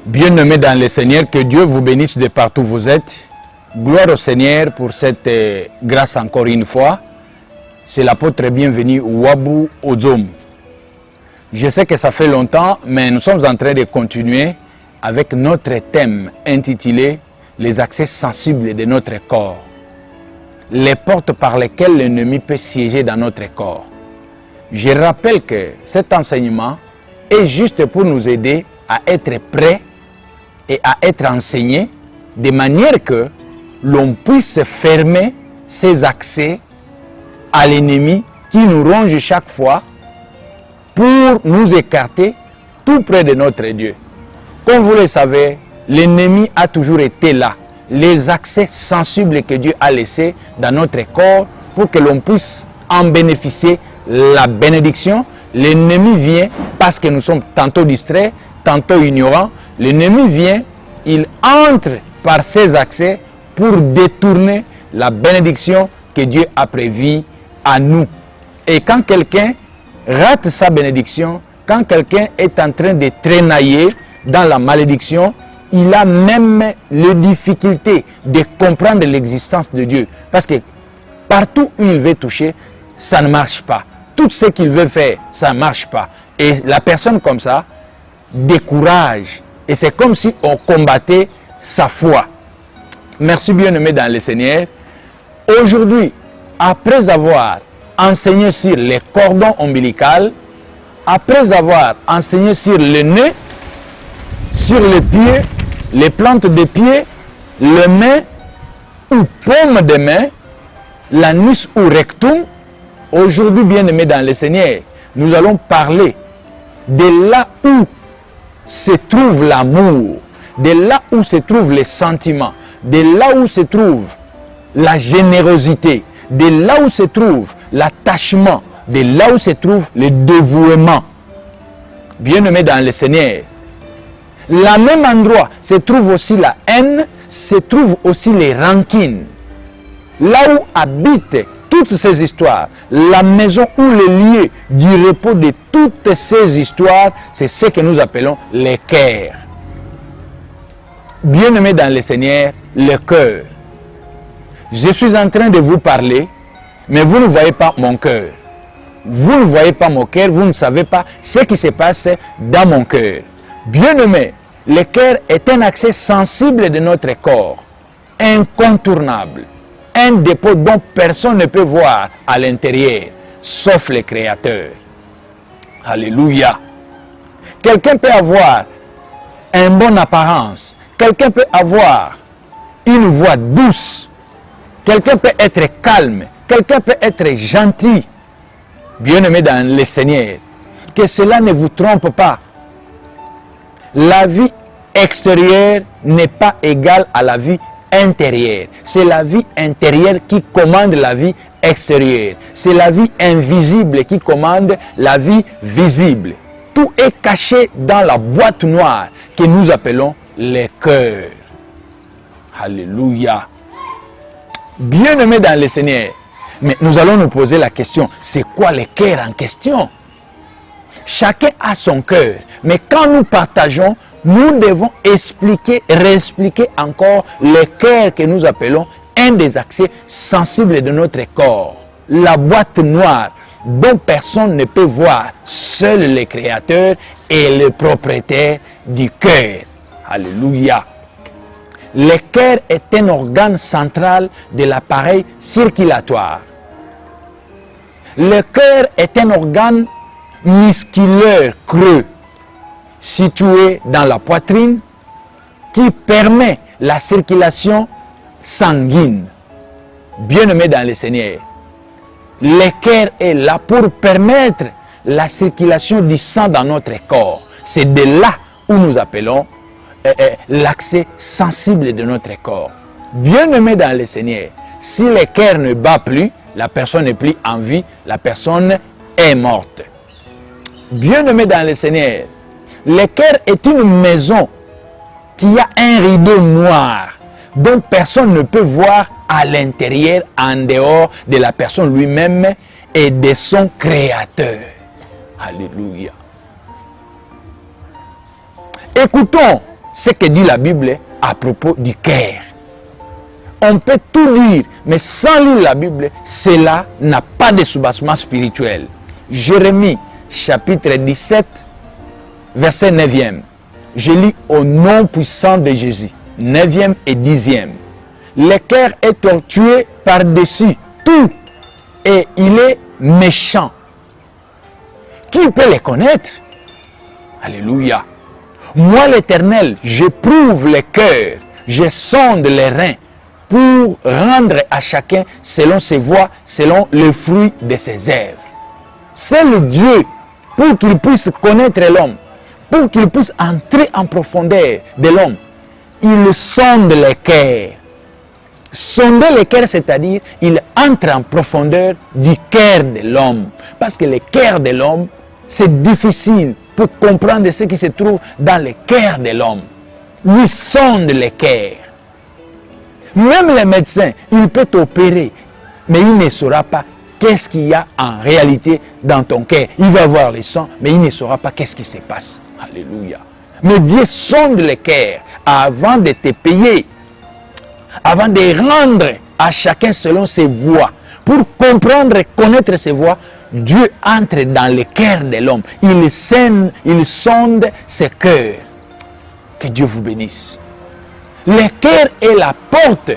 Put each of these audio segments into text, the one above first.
Bien-aimés dans le Seigneur, que Dieu vous bénisse de partout où vous êtes. Gloire au Seigneur pour cette grâce encore une fois. C'est l'apôtre bienvenu Wabu Ozom. Je sais que ça fait longtemps, mais nous sommes en train de continuer avec notre thème intitulé « Les accès sensibles de notre corps ». Les portes par lesquelles l'ennemi peut siéger dans notre corps. Je rappelle que cet enseignement est juste pour nous aider à être prêts et à être enseignés de manière que l'on puisse fermer ces accès à l'ennemi qui nous ronge chaque fois pour nous écarter tout près de notre Dieu. Comme vous le savez, l'ennemi a toujours été là. Les accès sensibles que Dieu a laissés dans notre corps pour que l'on puisse en bénéficier la bénédiction. L'ennemi vient parce que nous sommes tantôt distraits, tantôt ignorants. L'ennemi vient, il entre par ces accès pour détourner la bénédiction que Dieu a prévue à nous. Et quand quelqu'un rate sa bénédiction, quand quelqu'un est en train de traînailler dans la malédiction, il a même les difficultés de comprendre l'existence de Dieu. Parce que partout où il veut toucher, ça ne marche pas. Tout ce qu'il veut faire, ça ne marche pas. Et la personne comme ça décourage. Et c'est comme si on combattait sa foi. Merci bien-aimés dans le Seigneur. Aujourd'hui, après avoir enseigné sur les cordons ombilicaux, après avoir enseigné sur le nez, sur les pieds, les plantes des pieds, les mains ou paume des mains, l'anus ou rectum, aujourd'hui, bien-aimés dans le Seigneur, nous allons parler de là où se trouve l'amour, de là où se trouvent les sentiments, de là où se trouve la générosité, de là où se trouve l'attachement, de là où se trouve le dévouement. Bien-aimés dans le Seigneur, là même endroit se trouve aussi la haine, se trouve aussi les rancines. Là où habitent toutes ces histoires, la maison ou le lieu du repos de toutes ces histoires, c'est ce que nous appelons les cœurs. Bien-aimés dans le Seigneur, le cœur. Je suis en train de vous parler, mais vous ne voyez pas mon cœur. Vous ne voyez pas mon cœur, vous ne savez pas ce qui se passe dans mon cœur. Bien-aimés, le cœur est un accès sensible de notre corps, incontournable. Un dépôt dont personne ne peut voir à l'intérieur, sauf le Créateur. Alléluia. Quelqu'un peut avoir une bonne apparence. Quelqu'un peut avoir une voix douce. Quelqu'un peut être calme. Quelqu'un peut être gentil. Bien-aimé dans le Seigneur, que cela ne vous trompe pas. La vie extérieure n'est pas égale à la vie intérieure. C'est la vie intérieure qui commande la vie extérieure. C'est la vie invisible qui commande la vie visible. Tout est caché dans la boîte noire que nous appelons le cœur. Alléluia. Bien-aimés dans le Seigneur, mais nous allons nous poser la question, c'est quoi le cœur en question? Chacun a son cœur, mais quand nous partageons, nous devons expliquer, réexpliquer encore le cœur que nous appelons un des accès sensibles de notre corps. La boîte noire dont personne ne peut voir, seul le Créateur est le propriétaire du cœur. Alléluia. Le cœur est un organe central de l'appareil circulatoire. Le cœur est un organe musculaire creux situé dans la poitrine qui permet la circulation sanguine. Bien-aimés dans le Seigneur, le cœur est là pour permettre la circulation du sang dans notre corps. C'est de là où nous appelons l'accès sensible de notre corps. Bien-aimés dans le Seigneur, si le cœur ne bat plus, la personne n'est plus en vie, la personne est morte. Bien-aimés dans le Seigneur, le cœur est une maison qui a un rideau noir dont personne ne peut voir à l'intérieur, en dehors de la personne lui-même et de son Créateur. Alléluia. Écoutons ce que dit la Bible à propos du cœur. On peut tout lire, mais sans lire la Bible, cela n'a pas de soubassement spirituel. Jérémie, chapitre 17, verset 9e. Je lis au nom puissant de Jésus, 9e et 10e. Le cœur est tortué par-dessus tout et il est méchant. Qui peut le connaître? Alléluia. Moi l'Éternel, j'éprouve le cœur, je sonde les reins pour rendre à chacun selon ses voies, selon le fruit de ses œuvres. C'est le Dieu pour qu'il puisse connaître l'homme, pour qu'il puisse entrer en profondeur de l'homme. Il sonde le cœur. Sonder le cœur, c'est-à-dire, il entre en profondeur du cœur de l'homme. Parce que le cœur de l'homme, c'est difficile pour comprendre ce qui se trouve dans le cœur de l'homme. Lui sonde le cœur. Même le médecin, il peut t'opérer, mais il ne saura pas qu'est-ce qu'il y a en réalité dans ton cœur. Il va voir le sang, mais il ne saura pas qu'est-ce qui se passe. Alléluia. Mais Dieu sonde le cœur avant de te payer, avant de rendre à chacun selon ses voies. Pour comprendre et connaître ses voies, Dieu entre dans le cœur de l'homme. Il sonde ses cœurs. Que Dieu vous bénisse. Le cœur est la porte,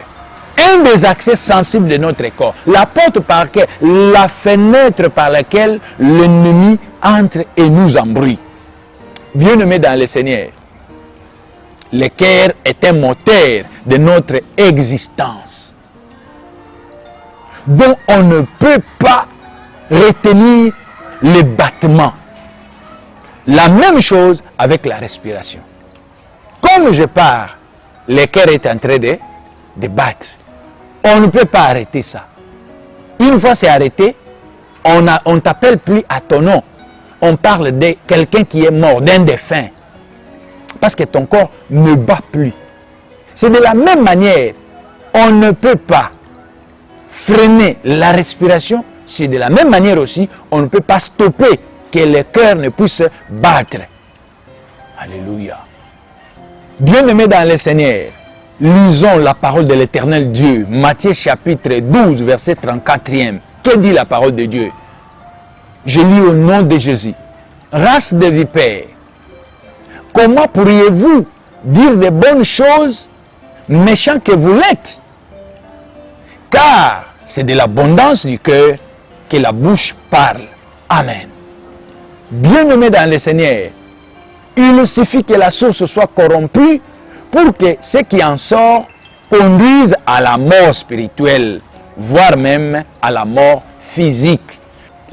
un des accès sensibles de notre corps. La porte par laquelle, la fenêtre par laquelle l'ennemi entre et nous embrouille. Bien-aimés dans le Seigneur, le cœur est un moteur de notre existence, dont on ne peut pas retenir les battements. La même chose avec la respiration. Comme je pars, le cœur est en train de battre. On ne peut pas arrêter ça. Une fois c'est arrêté, on ne t'appelle plus à ton nom. On parle de quelqu'un qui est mort, d'un défunt. Parce que ton corps ne bat plus. C'est de la même manière, on ne peut pas freiner la respiration. C'est de la même manière aussi, on ne peut pas stopper que le cœur ne puisse battre. Alléluia. Bien-aimés dans le Seigneur, lisons la parole de l'Éternel Dieu. Matthieu chapitre 12, verset 34e. Que dit la parole de Dieu? Je lis au nom de Jésus. Race de vipères, comment pourriez-vous dire de bonnes choses, méchants que vous l'êtes? Car c'est de l'abondance du cœur que la bouche parle. Amen. Bien-aimés dans le Seigneur, il suffit que la source soit corrompue pour que ce qui en sort conduise à la mort spirituelle, voire même à la mort physique.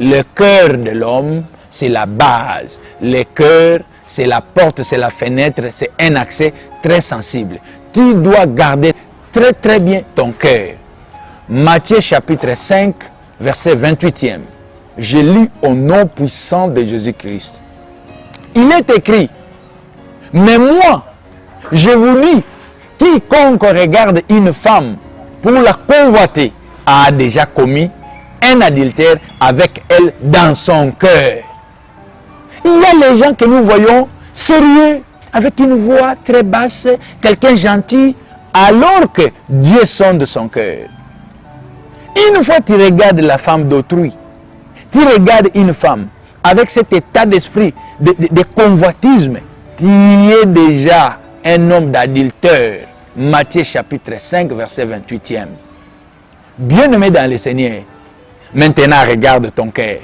Le cœur de l'homme, c'est la base. Le cœur, c'est la porte, c'est la fenêtre, c'est un accès très sensible. Tu dois garder très très bien ton cœur. Matthieu chapitre 5, verset 28e. Je lis au nom puissant de Jésus-Christ. Il est écrit, mais moi, je vous dis, quiconque regarde une femme pour la convoiter a déjà commis un adultère avec elle dans son cœur. Il y a les gens que nous voyons sérieux, avec une voix très basse, quelqu'un gentil, alors que Dieu sonde son cœur. Une fois tu regardes la femme d'autrui, tu regardes une femme avec cet état d'esprit de convoitisme, tu es déjà un homme d'adultère. Matthieu chapitre 5, verset 28e. Bien-aimé dans le Seigneur, maintenant regarde ton cœur.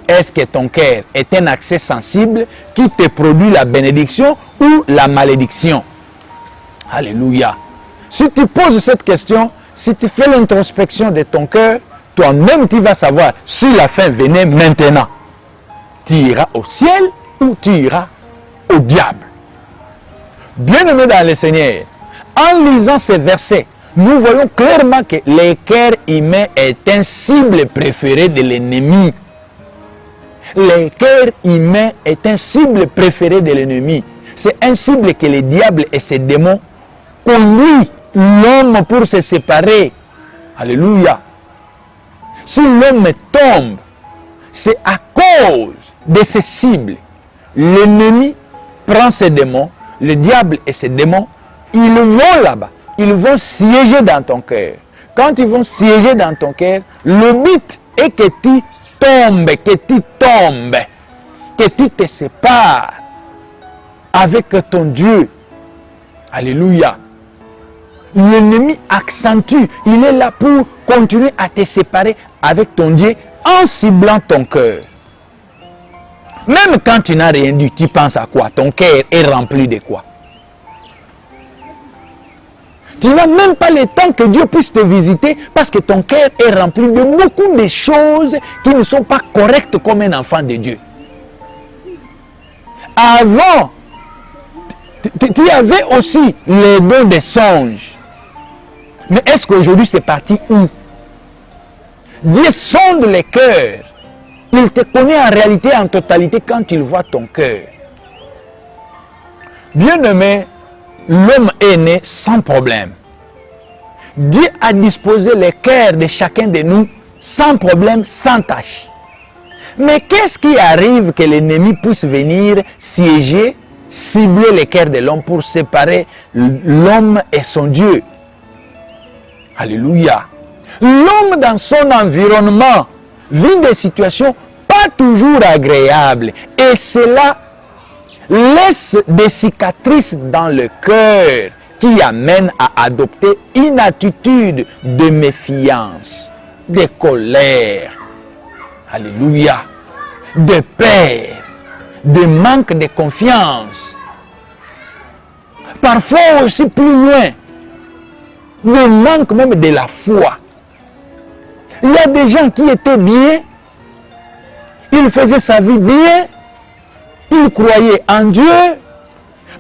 Est-ce que ton cœur est un accès sensible qui te produit la bénédiction ou la malédiction? Alléluia. Si tu poses cette question, si tu fais l'introspection de ton cœur, toi-même tu vas savoir si la fin venait maintenant. Tu iras au ciel ou tu iras au diable. Bien-aimé dans le Seigneur, en lisant ces versets, nous voyons clairement que le cœur humain est un cible préféré de l'ennemi. Le cœur humain est un cible préféré de l'ennemi. C'est un cible que le diable et ses démons conduisent l'homme pour se séparer. Alléluia. Si l'homme tombe, c'est à cause de ces cibles. L'ennemi prend ses démons, le diable et ses démons, ils vont là-bas. Ils vont siéger dans ton cœur. Quand ils vont siéger dans ton cœur, le but est que tu tombes, que tu te sépares avec ton Dieu. Alléluia. L'ennemi accentue, il est là pour continuer à te séparer avec ton Dieu en ciblant ton cœur. Même quand tu n'as rien dit, tu penses à quoi? Ton cœur est rempli de quoi? Tu n'as même pas le temps que Dieu puisse te visiter parce que ton cœur est rempli de beaucoup de choses qui ne sont pas correctes comme un enfant de Dieu. Avant, tu avais aussi les dons des songes. Mais est-ce qu'aujourd'hui c'est parti où? Dieu sonde les cœurs. Il te connaît en réalité, en totalité, quand il voit ton cœur. Bien-aimé, l'homme est né sans problème. Dieu a disposé le cœur de chacun de nous sans problème, sans tâche. Mais qu'est-ce qui arrive que l'ennemi puisse venir siéger, cibler le cœur de l'homme pour séparer l'homme et son Dieu? Alléluia. L'homme dans son environnement vit des situations pas toujours agréables et cela laisse des cicatrices dans le cœur qui amènent à adopter une attitude de méfiance, de colère, alléluia, de peur, de manque de confiance. Parfois aussi plus loin, de manque même de la foi. Il y a des gens qui étaient bien, ils faisaient sa vie bien, ils croyaient en Dieu,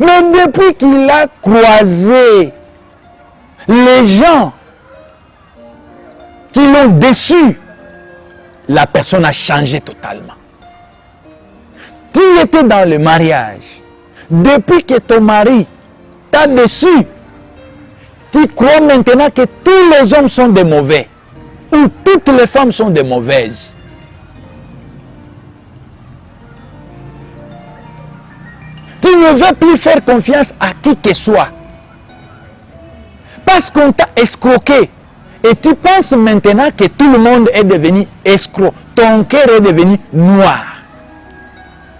mais depuis qu'il a croisé les gens qui l'ont déçu, la personne a changé totalement. Tu étais dans le mariage, depuis que ton mari t'a déçu, tu crois maintenant que tous les hommes sont des mauvais, ou toutes les femmes sont des mauvaises. Tu ne veux plus faire confiance à qui que soit. Parce qu'on t'a escroqué. Et tu penses maintenant que tout le monde est devenu escroc. Ton cœur est devenu noir.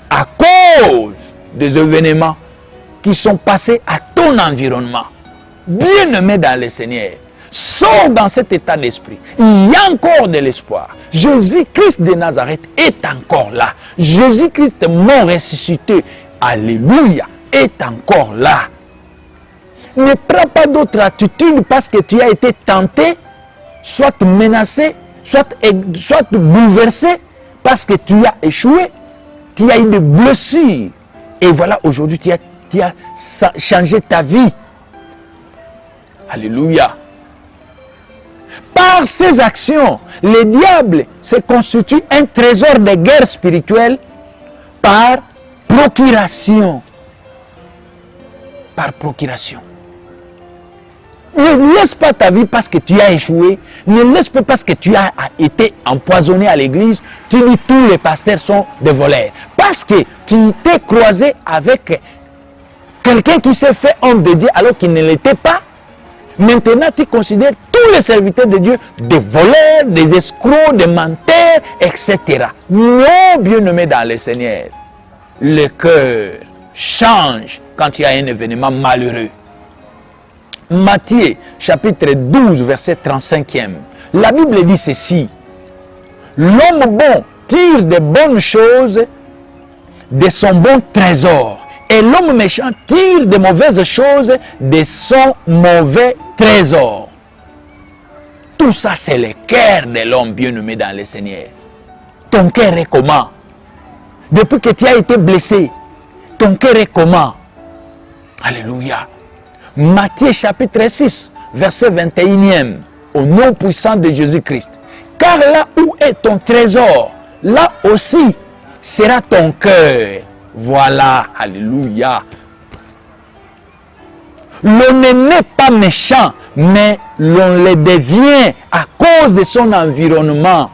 À cause des événements qui sont passés à ton environnement. Bien-aimé dans le Seigneur, sors dans cet état d'esprit. Il y a encore de l'espoir. Jésus-Christ de Nazareth est encore là. Jésus-Christ mort ressuscité, alléluia, est encore là. Ne prends pas d'autre attitude parce que tu as été tenté, soit menacé, soit bouleversé, parce que tu as échoué, tu as eu des blessures. Et voilà, aujourd'hui, tu as changé ta vie. Alléluia. Par ces actions, le diable se constitue un trésor de guerre spirituelle par procuration. Par procuration. Ne laisse pas ta vie parce que tu as échoué. Ne laisse pas parce que tu as été empoisonné à l'église. Tu dis tous les pasteurs sont des voleurs. Parce que tu t'es croisé avec quelqu'un qui s'est fait homme de Dieu alors qu'il ne l'était pas. Maintenant, tu considères tous les serviteurs de Dieu des voleurs, des escrocs, des menteurs, etc. Non, bien-aimé dans le Seigneur. Le cœur change quand il y a un événement malheureux. Matthieu, chapitre 12, verset 35e. La Bible dit ceci. L'homme bon tire de bonnes choses de son bon trésor. Et l'homme méchant tire de mauvaises choses de son mauvais trésor. Tout ça, c'est le cœur de l'homme bien-aimé dans le Seigneur. Ton cœur est comment? Depuis que tu as été blessé, ton cœur est comment? Alléluia. Matthieu chapitre 6, verset 21e. Au nom puissant de Jésus-Christ. Car là où est ton trésor, là aussi sera ton cœur. Voilà, alléluia. L'on n'est pas méchant, mais l'on le devient à cause de son environnement.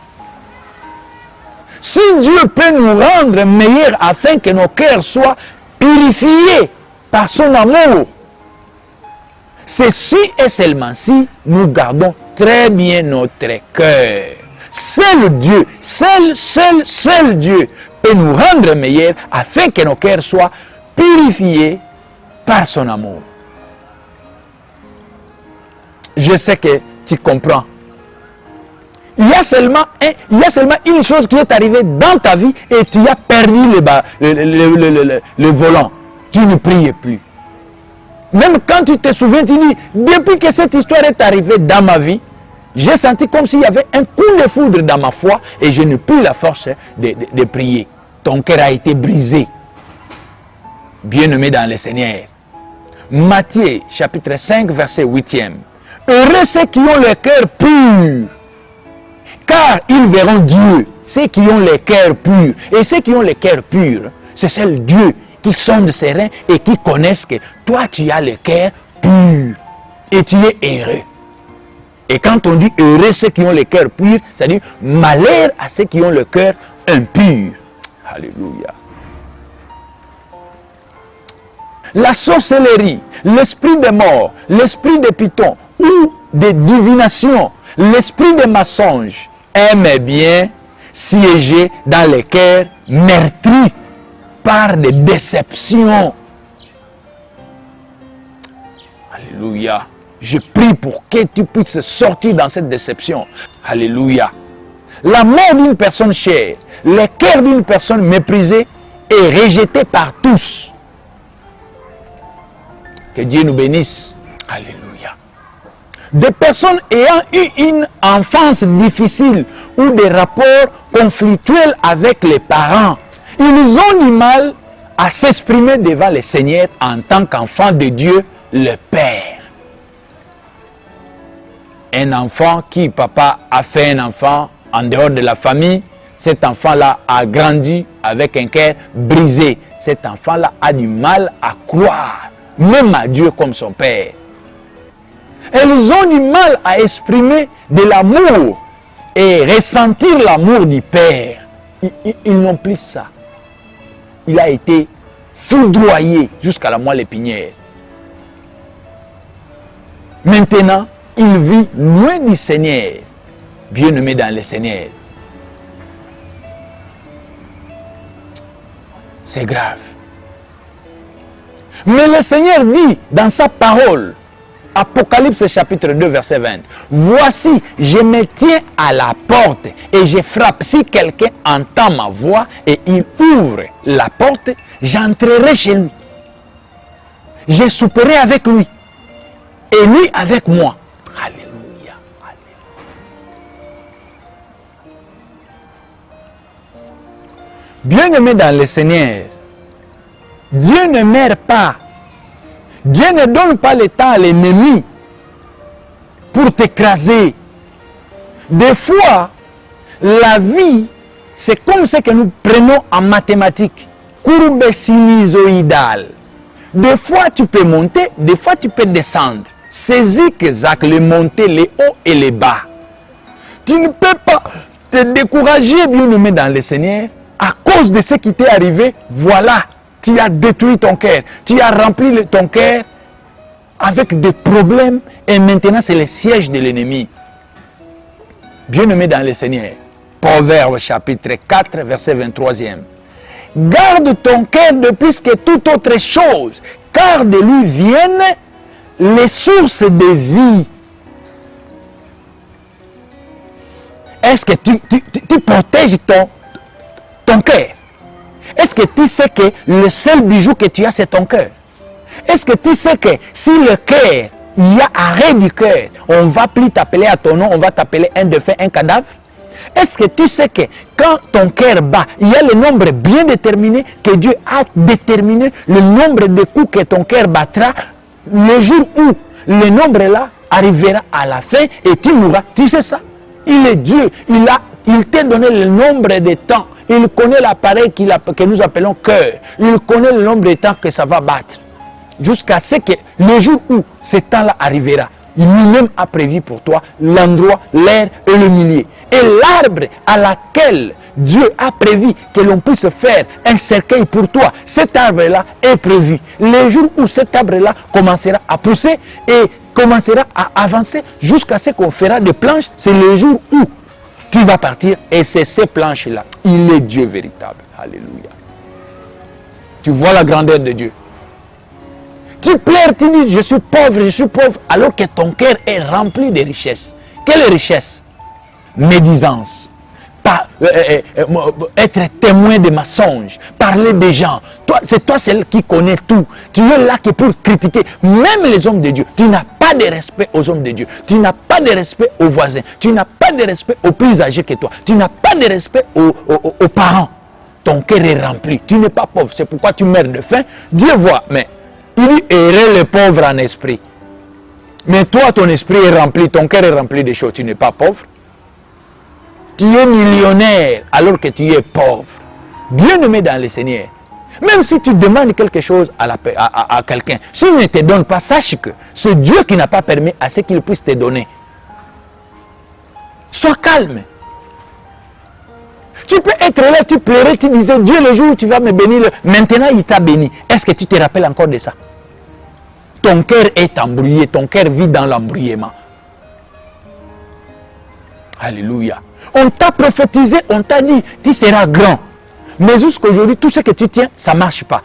Si Dieu peut nous rendre meilleurs afin que nos cœurs soient purifiés par son amour. C'est si et seulement si nous gardons très bien notre cœur. Seul Dieu, seul Dieu peut nous rendre meilleurs afin que nos cœurs soient purifiés par son amour. Je sais que tu comprends. Il y a seulement une chose qui est arrivée dans ta vie et tu as perdu le volant. Tu ne priais plus. Même quand tu te souviens, tu dis, depuis que cette histoire est arrivée dans ma vie, j'ai senti comme s'il y avait un coup de foudre dans ma foi et je n'ai plus la force de prier. Ton cœur a été brisé. Bien-aimé dans le Seigneur. Matthieu, chapitre 5, verset 8e. Heureux ceux qui ont le cœur pur, car ils verront Dieu. Ceux qui ont le cœur pur. Et ceux qui ont le cœur pur, c'est seul Dieu qui sonde ses reins et qui connaissent que toi tu as le cœur pur et tu es heureux. Et quand on dit heureux ceux qui ont le cœur pur, c'est-à-dire malheur à ceux qui ont le cœur impur. Alléluia. La sorcellerie, l'esprit de mort, l'esprit de python ou de divination, l'esprit de mensonge aime bien siéger dans les cœurs meurtris par des déceptions. Alléluia. Je prie pour que tu puisses sortir dans cette déception. Alléluia. La mort d'une personne chère, le cœur d'une personne méprisée est rejeté par tous. Que Dieu nous bénisse. Alléluia. Des personnes ayant eu une enfance difficile ou des rapports conflictuels avec les parents, ils ont du mal à s'exprimer devant le Seigneur en tant qu'enfant de Dieu, le Père. Un enfant qui, papa, a fait un enfant en dehors de la famille, cet enfant-là a grandi avec un cœur brisé. Cet enfant-là a du mal à croire, même à Dieu comme son Père. Ils ont du mal à exprimer de l'amour et ressentir l'amour du Père. Ils n'ont plus ça. Il a été foudroyé jusqu'à la moelle épinière. Maintenant, il vit loin du Seigneur, bien-aimé dans le Seigneur. C'est grave. Mais le Seigneur dit dans sa parole, Apocalypse chapitre 2 verset 20, « Voici, je me tiens à la porte et je frappe. Si quelqu'un entend ma voix et il ouvre la porte, j'entrerai chez lui. Je souperai avec lui et lui avec moi. » Alléluia. Bien-aimé dans le Seigneur, Dieu ne meurt pas. Dieu ne donne pas le temps à l'ennemi pour t'écraser. Des fois, la vie, c'est comme ce que nous prenons en mathématiques. Courbe sinusoïdale. Des fois, tu peux monter, des fois, tu peux descendre. Saisis que Zach, les montées, les hauts et les bas. Tu ne peux pas te décourager, bien-aimé dans le Seigneur, à cause de ce qui t'est arrivé. Voilà. Tu as détruit ton cœur. Tu as rempli ton cœur avec des problèmes. Et maintenant, c'est le siège de l'ennemi. Bien-aimé dans le Seigneur. Proverbe chapitre 4, verset 23e. Garde ton cœur de plus que toute autre chose, car de lui viennent les sources de vie. Est-ce que tu protèges ton cœur? Est-ce que tu sais que le seul bijou que tu as, c'est ton cœur? Est-ce que tu sais que si le cœur, il y a arrêt du cœur, on ne va plus t'appeler à ton nom, on va t'appeler un défunt, un cadavre? Est-ce que tu sais que quand ton cœur bat, il y a le nombre bien déterminé, que Dieu a déterminé le nombre de coups que ton cœur battra, le jour où le nombre là arrivera à la fin et tu mourras? Tu sais ça? Il est Dieu, il t'a donné le nombre de temps. Il connaît l'appareil que nous appelons cœur. Il connaît le nombre de temps que ça va battre. Jusqu'à ce que le jour où ce temps-là arrivera, lui-même a prévu pour toi l'endroit, l'heure et le milieu. Et l'arbre à laquelle Dieu a prévu que l'on puisse faire un cercueil pour toi. Cet arbre-là est prévu. Le jour où cet arbre-là commencera à pousser et commencera à avancer jusqu'à ce qu'on fera des planches, c'est le jour où tu vas partir et c'est ces planches-là. Il est Dieu véritable. Alléluia. Tu vois la grandeur de Dieu. Tu pleures, tu dis je suis pauvre, alors que ton cœur est rempli de richesses. Quelle richesse? Médisance. Être témoin de mensonges, parler des gens. C'est toi celle qui connaît tout. Tu es là que pour critiquer même les hommes de Dieu. Tu n'as pas de respect aux hommes de Dieu. Tu n'as pas de respect aux voisins. Tu n'as pas de respect aux plus âgés que toi. Tu n'as pas de respect aux parents. Ton cœur est rempli. Tu n'es pas pauvre. C'est pourquoi tu meurs de faim. Dieu voit. Mais il dit errer les pauvres en esprit. Mais toi, ton esprit est rempli. Ton cœur est rempli de choses. Tu n'es pas pauvre. Tu es millionnaire alors que tu es pauvre. Bien-aimé dans le Seigneur. Même si tu demandes quelque chose à quelqu'un, s'il ne te donne pas, sache que c'est Dieu qui n'a pas permis à ce qu'il puisse te donner. Sois calme. Tu peux être là, tu pleurais, tu disais, Dieu, le jour où tu vas me bénir, maintenant il t'a béni. Est-ce que tu te rappelles encore de ça? Ton cœur est embrouillé, ton cœur vit dans l'embrouillement. Alléluia. On t'a prophétisé, on t'a dit, tu seras grand. Mais jusqu'aujourd'hui, tout ce que tu tiens, ça ne marche pas.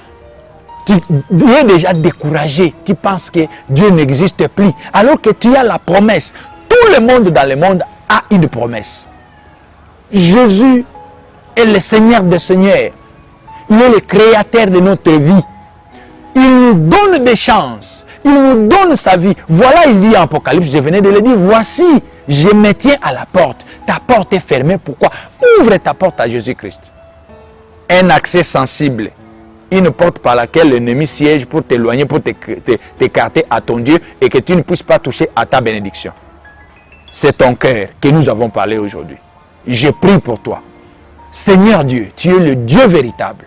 Tu es déjà découragé. Tu penses que Dieu n'existe plus. Alors que tu as la promesse. Tout le monde dans le monde a une promesse. Jésus est le Seigneur des Seigneurs. Il est le créateur de notre vie. Il nous donne des chances. Il nous donne sa vie. Voilà, il dit en Apocalypse, je venais de le dire, voici, je me tiens à la porte. Ta porte est fermée. Pourquoi? Ouvre ta porte à Jésus-Christ. Un accès sensible. Une porte par laquelle l'ennemi siège pour t'éloigner, pour t'écarter à ton Dieu et que tu ne puisses pas toucher à ta bénédiction. C'est ton cœur que nous avons parlé aujourd'hui. Je prie pour toi. Seigneur Dieu, tu es le Dieu véritable.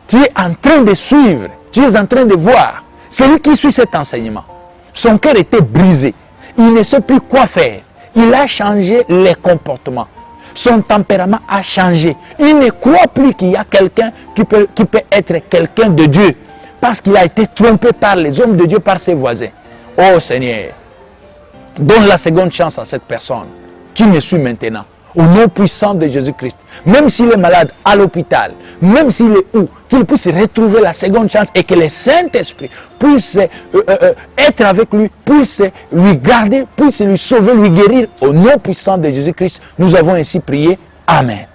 Tu es en train de suivre, tu es en train de voir. Celui qui suit cet enseignement, son cœur était brisé. Il ne sait plus quoi faire. Il a changé les comportements. Son tempérament a changé. Il ne croit plus qu'il y a quelqu'un qui peut être quelqu'un de Dieu. Parce qu'il a été trompé par les hommes de Dieu, par ses voisins. Oh Seigneur, donne la seconde chance à cette personne qui me suit maintenant. Au nom puissant de Jésus-Christ. Même s'il est malade à l'hôpital, même s'il est où, qu'il puisse retrouver la seconde chance et que le Saint-Esprit puisse être avec lui, puisse lui garder, puisse lui sauver, lui guérir. Au nom puissant de Jésus-Christ, nous avons ainsi prié. Amen.